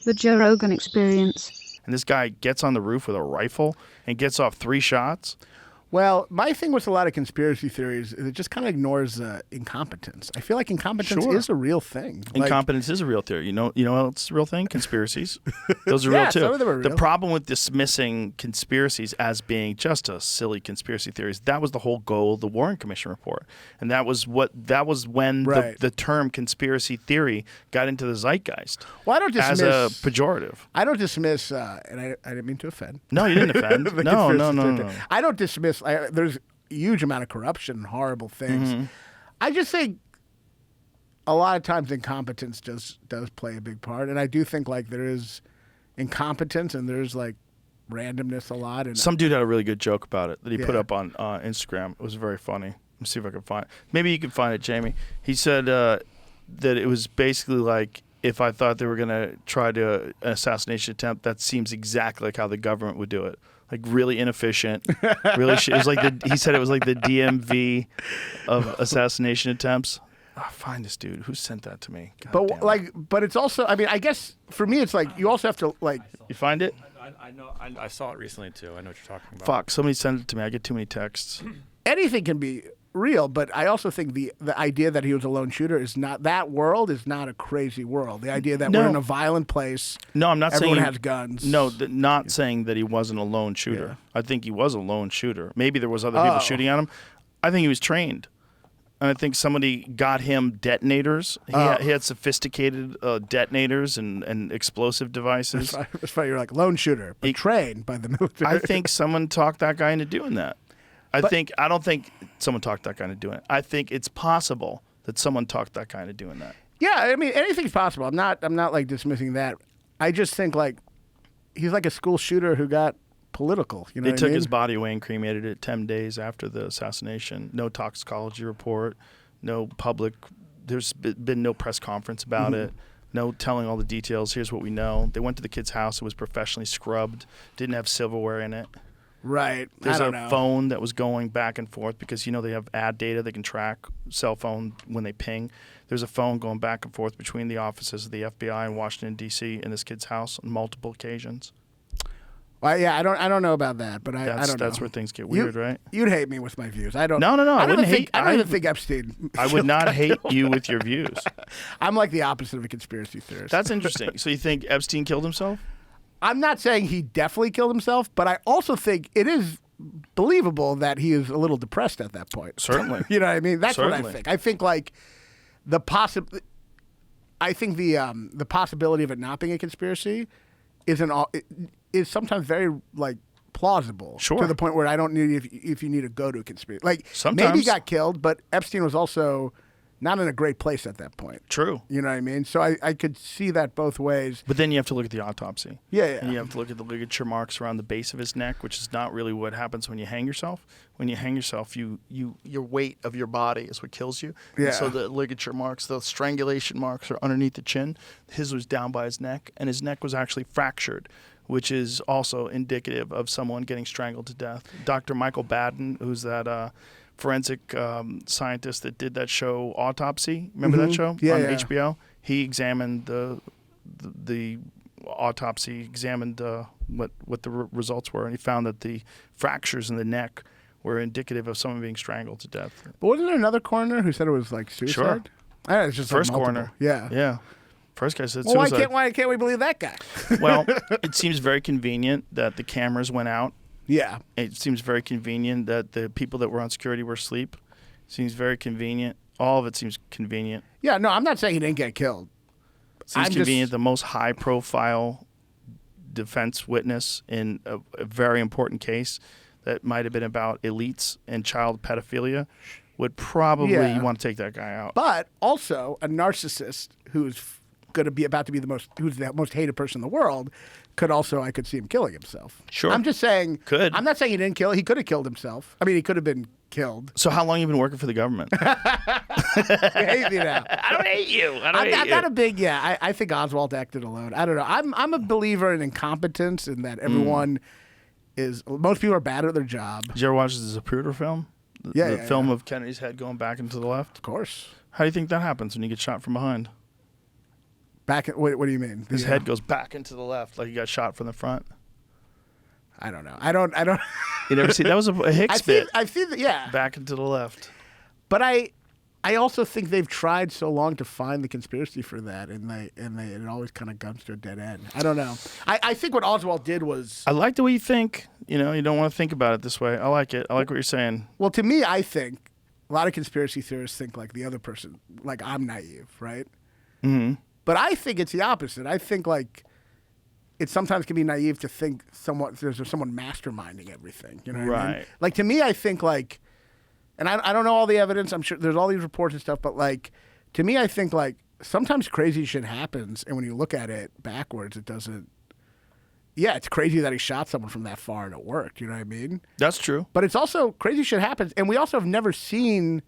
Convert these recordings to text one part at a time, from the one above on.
The Joe Rogan Experience. And this guy gets on the roof with a rifle and gets off 3 shots. Well, my thing with a lot of conspiracy theories is it just kind of ignores incompetence. I feel like incompetence is a real thing. Incompetence is a real theory. You know what's a real thing? Conspiracies. Those are real too. Some of them are real. The problem with dismissing conspiracies as being just a silly conspiracy theories, that was the whole goal of the Warren Commission report. And that was when the term conspiracy theory got into the zeitgeist. Well, I don't dismiss as a pejorative. I don't dismiss, and I didn't mean to offend. No, you didn't offend. No. I don't dismiss. There's a huge amount of corruption and horrible things. Mm-hmm. I just think a lot of times incompetence does play a big part, and I do think like there is incompetence and there's like randomness a lot. And some dude had a really good joke about it that he put up on Instagram. It was very funny. Let me see if I can find it. Maybe you can find it, Jamie. He said that it was basically like, if I thought they were going to try an assassination attempt, that seems exactly like how the government would do it. Like really inefficient, really. It was like he said it was like the DMV of assassination attempts. Oh, find this dude who sent that to me. But it's also. I mean, I guess for me, it's like you also have to like. You find it? I know. I saw it recently too. I know what you're talking about. Fuck! Somebody sent it to me. I get too many texts. Anything can be real, but I also think the idea that he was a lone shooter is not, that world is not a crazy world. The idea that we're in a violent place. No, I'm not everyone saying has guns. No, not saying that he wasn't a lone shooter. Yeah. I think he was a lone shooter. Maybe there was other people shooting at him. I think he was trained. And I think somebody got him detonators. He had sophisticated detonators and explosive devices. It's funny, you're like lone shooter, but trained by the military. I think someone talked that guy into doing that. I don't think someone talked that guy into doing it. I think it's possible that someone talked that guy into doing that. Yeah, I mean anything's possible. I'm not like dismissing that. I just think like he's like a school shooter who got political. You know, they took his body away and cremated it 10 days after the assassination. No toxicology report. No public. There's been no press conference about it. No telling all the details. Here's what we know. They went to the kid's house. It was professionally scrubbed. Didn't have silverware in it. Right. There's a phone that was going back and forth because, they have ad data. They can track cell phone when they ping. There's a phone going back and forth between the offices of the FBI in Washington, D.C. and this kid's house on multiple occasions. Well, yeah, I don't know about that, but I don't know. That's where things get weird, right? You'd hate me with my views. I don't. No. I don't even think Epstein. I would not hate you with your views. I'm like the opposite of a conspiracy theorist. That's interesting. So you think Epstein killed himself? I'm not saying he definitely killed himself, but I also think it is believable that he is a little depressed at that point. Certainly. You know what I mean? That's Certainly. what I think. I think like the possibility of it not being a conspiracy is sometimes very like plausible. Sure. To the point where I don't need if you need to go to a conspiracy. Like sometimes. Maybe he got killed, but Epstein was also not in a great place at that point. True. You know what I mean? So I could see that both ways. But then you have to look at the autopsy. Yeah. And you have to look at the ligature marks around the base of his neck, which is not really what happens when you hang yourself. When you hang yourself, your weight of your body is what kills you. Yeah. And so the ligature marks, the strangulation marks are underneath the chin. His was down by his neck, and his neck was actually fractured, which is also indicative of someone getting strangled to death. Dr. Michael Baden, who's that forensic scientist that did that show Autopsy. Remember that show on HBO? He examined the autopsy, examined what the results were, and he found that the fractures in the neck were indicative of someone being strangled to death. But wasn't there another coroner who said it was like suicide? Sure. It's just first like coroner. Yeah. First guy said suicide. suicide. Why can't we believe that guy? Well, it seems very convenient that the cameras went out. Yeah. It seems very convenient that the people that were on security were asleep. It seems very convenient. All of it seems convenient. Yeah, no, I'm not saying he didn't get killed. It seems convenient. The most high-profile defense witness in a very important case that might have been about elites and child pedophilia would probably want to take that guy out. But also a narcissist who's going to be about to be who's the most hated person in the world I could see him killing himself. Sure. I'm just saying. Could. I'm not saying he didn't kill. He could have killed himself. I mean, he could have been killed. So how long have you been working for the government? You hate me now. I don't hate you. I'm not a big, I think Oswald acted alone. I don't know. I'm a believer in incompetence and that everyone most people are bad at their job. Did you ever watch the Zapruder film? The film of Kennedy's head going back into the left? Of course. How do you think that happens when you get shot from behind? Back. What do you mean? His head goes back into the left, like he got shot from the front. I don't know. I don't. You never see that was a Hicks bit. I've seen that. Yeah. Back into the left. But I also think they've tried so long to find the conspiracy for that, and it always kind of comes to a dead end. I don't know. I think what Oswald did was. I like the way you think. You know, you don't want to think about it this way. I like it. I like what you're saying. Well, to me, I think a lot of conspiracy theorists think like the other person, like I'm naive, right? Mm-hmm. But I think it's the opposite. I think like it sometimes can be naive to think there's someone masterminding everything. You know what I mean? Right. Like to me, I think like, and I don't know all the evidence. I'm sure there's all these reports and stuff, but like to me, I think like sometimes crazy shit happens, and when you look at it backwards, it doesn't. Yeah, it's crazy that he shot someone from that far and it worked. You know what I mean? That's true. But it's also crazy shit happens, and we also have never seen.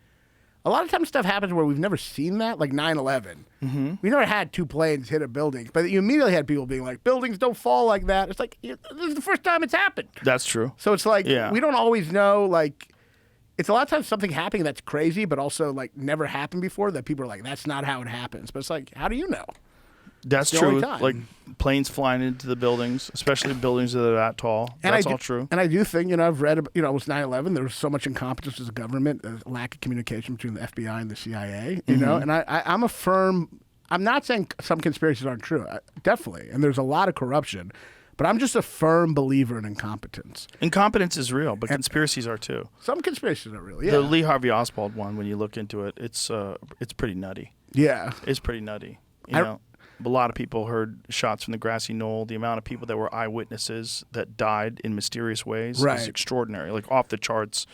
A lot of times stuff happens where we've never seen that, like 9/11. Mm-hmm. We never had two planes hit a building, but you immediately had people being like, "Buildings don't fall like that." It's like this is the first time it's happened. That's true. So it's like we don't always know. Like, it's a lot of times something happening that's crazy, but also like never happened before. That people are like, "That's not how it happens." But it's like, how do you know? That's the only true. time. Like planes flying into the buildings, especially buildings that are that tall. That's all true. And I do think, I've read, it was 9/11. There was so much incompetence as a government, a lack of communication between the FBI and the CIA, you know? And I'm a firm, I'm not saying some conspiracies aren't true. Definitely. And there's a lot of corruption. But I'm just a firm believer in incompetence. Incompetence is real, but conspiracies are too. Some conspiracies are real, yeah. The Lee Harvey Oswald one, when you look into it, it's pretty nutty. Yeah. It's pretty nutty. You know? A lot of people heard shots from the grassy knoll. The amount of people that were eyewitnesses that died in mysterious ways is extraordinary. Like off the charts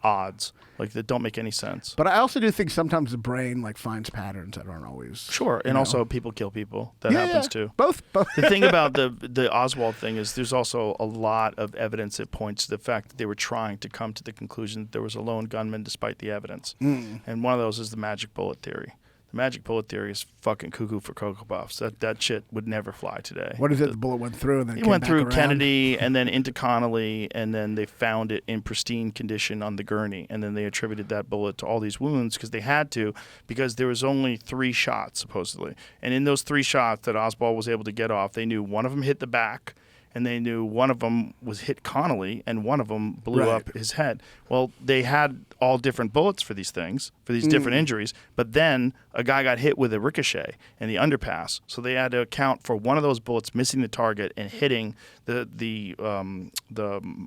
odds, like that don't make any sense. But I also do think sometimes the brain like finds patterns that aren't always sure. And also people kill people. That happens too. Both. The thing about the Oswald thing is there's also a lot of evidence that points to the fact that they were trying to come to the conclusion that there was a lone gunman despite the evidence. And one of those is the magic bullet theory. The magic bullet theory is fucking cuckoo for Cocoa Puffs. That shit would never fly today. What is it? The bullet went through and then it went through Kennedy and then into Connolly, and then they found it in pristine condition on the gurney, and then they attributed that bullet to all these wounds because they had to, because there was only 3 shots supposedly, and in those 3 shots that Oswald was able to get off, they knew one of them hit the back. And they knew one of them was hit Connolly, and one of them blew up his head. Well, they had all different bullets for these things, for these different injuries. But then a guy got hit with a ricochet in the underpass, so they had to account for one of those bullets missing the target and hitting the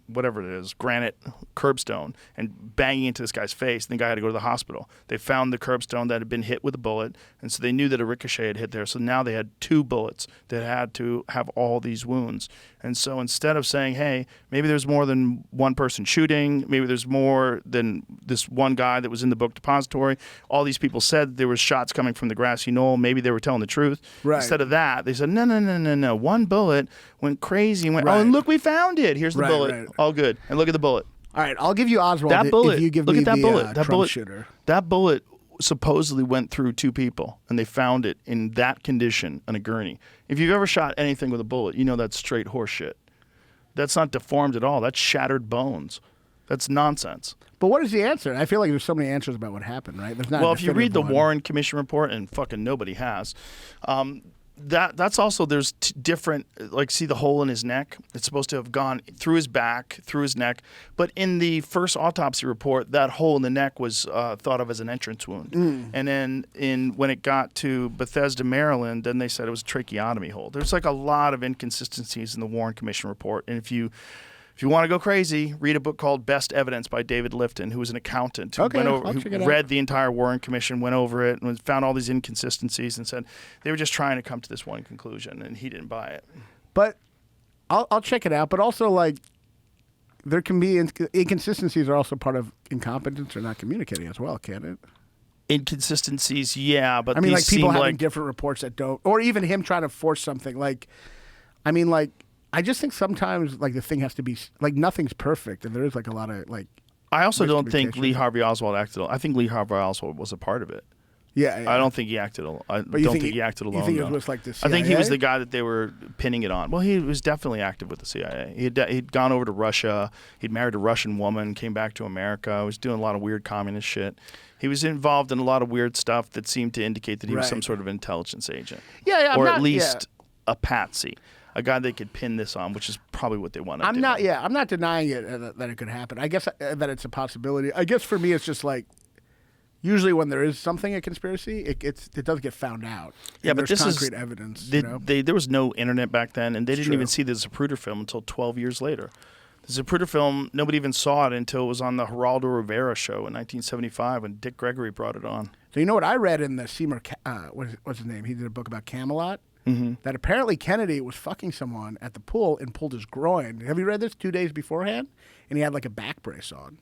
whatever it is, granite curbstone, and banging into this guy's face. And the guy had to go to the hospital. They found the curbstone that had been hit with a bullet, and so they knew that a ricochet had hit there. So now they had 2 bullets that had to have all these wounds. And so instead of saying, hey, maybe there's more than one person shooting, maybe there's more than this one guy that was in the book depository, all these people said there were shots coming from the grassy knoll, maybe they were telling the truth. Right. Instead of that, they said, no. One bullet went crazy and went, oh, and look, we found it. Here's the bullet. Right. All good. And look at the bullet. All right, I'll give you Oswald that bullet, if you give look me at that the bullet. That Trump bullet, shooter. That bullet supposedly went through 2 people, and they found it in that condition on a gurney. If you've ever shot anything with a bullet, you know that's straight horse shit. That's not deformed at all. That's shattered bones. That's nonsense. But what is the answer? I feel like there's so many answers about what happened, right? There's not. Well, if you read the Warren Commission report, and fucking nobody has, that's also there's different. Like, see the hole in his neck? It's supposed to have gone through his back, through his neck. But in the first autopsy report, that hole in the neck was thought of as an entrance wound. And then when it got to Bethesda, Maryland, then they said it was a tracheotomy hole. There's like a lot of inconsistencies in the Warren Commission report, and if you want to go crazy, read a book called Best Evidence by David Lifton, who was an accountant who read the entire Warren Commission, went over it, and found all these inconsistencies and said they were just trying to come to this one conclusion, and he didn't buy it. But I'll check it out. But also, like, there can be inconsistencies are also part of incompetence or not communicating as well, can't it? Inconsistencies, yeah, but I mean, these like people seem having different reports that don't, or even him trying to force something. Like, I mean, like. I just think sometimes, like, the thing has to be, like, nothing's perfect, and there is, like, a lot of, like... I also don't think Lee Harvey Oswald acted... I think Lee Harvey Oswald was a part of it. Yeah. I don't think he acted alone. I don't think he acted alone. You think it was, like, the CIA? I think he was the guy that they were pinning it on. Well, he was definitely active with the CIA. He'd gone over to Russia. He'd married a Russian woman, came back to America. Was doing a lot of weird communist shit. He was involved in a lot of weird stuff that seemed to indicate that he was Right. some sort of intelligence agent. Yeah, or I'm at not- least a patsy. A guy they could pin this on, which is probably what they want to do. I'm not denying it that it could happen. I guess that it's a possibility. I guess for me, it's just like usually when there is something a conspiracy, it does get found out. Yeah, And but there's this is concrete evidence. there was no internet back then, and they didn't True. even see the Zapruder film until 12 years later. The Zapruder film, nobody even saw it until it was on the Geraldo Rivera show in 1975 when Dick Gregory brought it on. So you know what I read in the Seymour, what's his name? He did a book about Camelot. Mm-hmm. That apparently Kennedy was fucking someone at the pool and pulled his groin. Have you read this 2 days beforehand? And he had like a back brace on.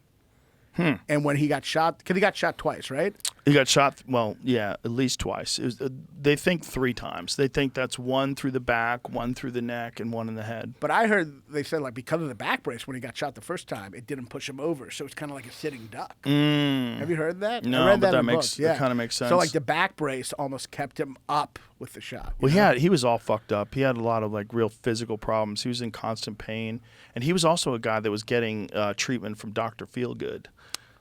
And when he got shot, because he got shot twice, right? He got shot, well, yeah, at least twice. It was, they think 3 times. They think that's one through the back, one through the neck, and one in the head. But I heard they said like because of the back brace, when he got shot the first time, it didn't push him over, so it's kind of like a sitting duck. Have you heard that? No, I read but that in the book. that kind of makes sense. So like the back brace almost kept him up with the shot. Well, he was all fucked up. He had a lot of like real physical problems. He was in constant pain, and he was also a guy that was getting treatment from Dr. Feelgood.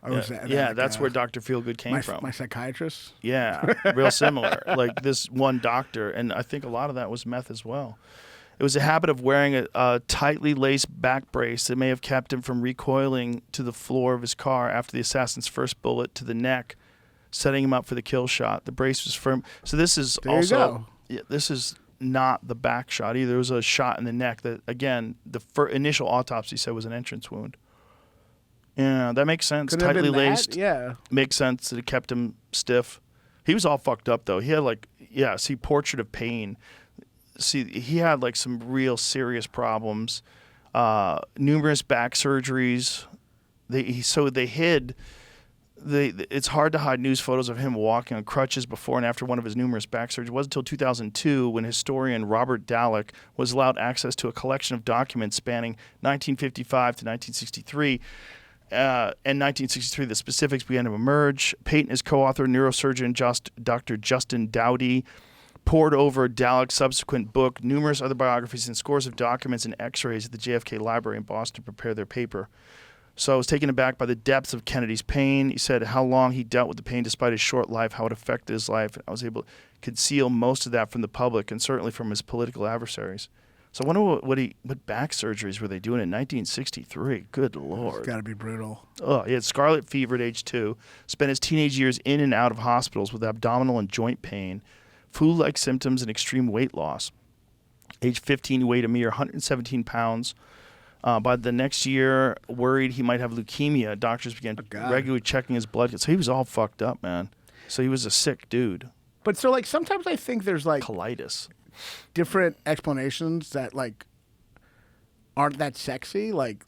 Or was that That's where Dr. Feelgood came from. My psychiatrist. Yeah, real similar. Like this one doctor, and I think a lot of that was meth as well. It was a habit of wearing a tightly laced back brace that may have kept him from recoiling to the floor of his car after the assassin's first bullet to the neck, setting him up for the kill shot. The brace was firm. So this is There you go. this is not the back shot either. It was a shot in the neck that, again, the initial autopsy said was an entrance wound. Yeah, that makes sense. Could it have Tightly been that? laced. Yeah. Makes sense that it kept him stiff. He was all fucked up, though. He had Portrait of Pain. See, he had like some real serious problems. Numerous back surgeries. They hid. It's hard to hide news photos of him walking on crutches before and after one of his numerous back surgeries. It wasn't until 2002 when historian Robert Dallek was allowed access to a collection of documents spanning 1955 to 1963. And 1963, the specifics began to emerge. Peyton, his co-author, neurosurgeon Dr. Justin Dowdy, pored over Dallek's subsequent book, numerous other biographies, and scores of documents and x-rays at the JFK Library in Boston to prepare their paper. So I was taken aback by the depths of Kennedy's pain. He said how long he dealt with the pain despite his short life, how it affected his life. And I was able to conceal most of that from the public and certainly from his political adversaries. So I wonder what back surgeries were they doing in 1963? Good Lord. It's got to be brutal. Oh, he had scarlet fever at age 2, spent his teenage years in and out of hospitals with abdominal and joint pain, flu-like symptoms, and extreme weight loss. Age 15, he weighed a mere 117 pounds. By the next year, worried he might have leukemia, doctors began regularly checking his blood. So he was all fucked up, man. So he was a sick dude. But so like sometimes I think there's like Colitis. different explanations that like aren't that sexy. Like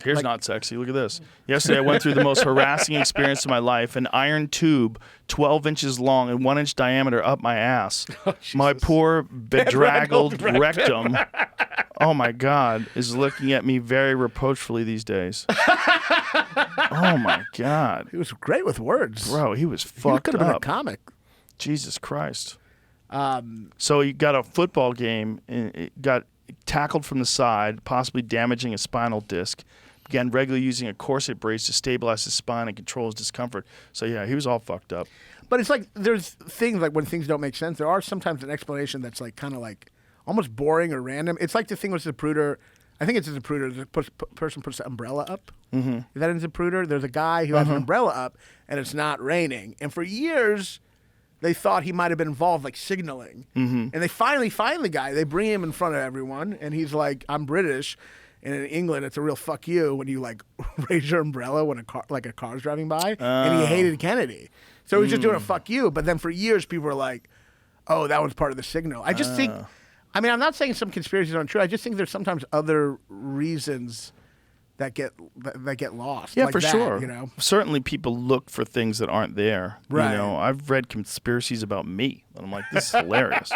Here's not sexy. Look at this. Yesterday, I went through the most harassing experience of my life. An iron tube, 12 inches long and 1 inch diameter up my ass. My poor bedraggled rectum, oh my God, is looking at me very reproachfully these days. Oh my God. he was great with words. Bro, he was He fucked could have been a up. comic. Jesus Christ. So he got a football game, and it got tackled from the side, possibly damaging a spinal disc. Began regularly using a corset brace to stabilize his spine and control his discomfort. So yeah, he was all fucked up. But it's like there's things like when things don't make sense. There are sometimes an explanation that's like kind of like almost boring or random. It's like the thing with Zapruder. I think it's a Zapruder. The person puts the umbrella up. Mm-hmm. Is that in Zapruder? There's a guy who has an umbrella up and it's not raining. And for years, they thought he might have been involved, like signaling. Mm-hmm. And they finally find the guy. They bring him in front of everyone, and he's like, "I'm British." And in England, it's a real fuck you when you like raise your umbrella when a car's driving by. And he hated Kennedy, so he was just doing a fuck you. But then for years, people were like, "Oh, that was part of the signal." I just think, I mean, I'm not saying some conspiracies aren't true. I just think there's sometimes other reasons that get lost. Yeah, like for that, sure. You know, Certainly people look for things that aren't there. Right. You know, I've read conspiracies about me, and I'm like, this is hilarious.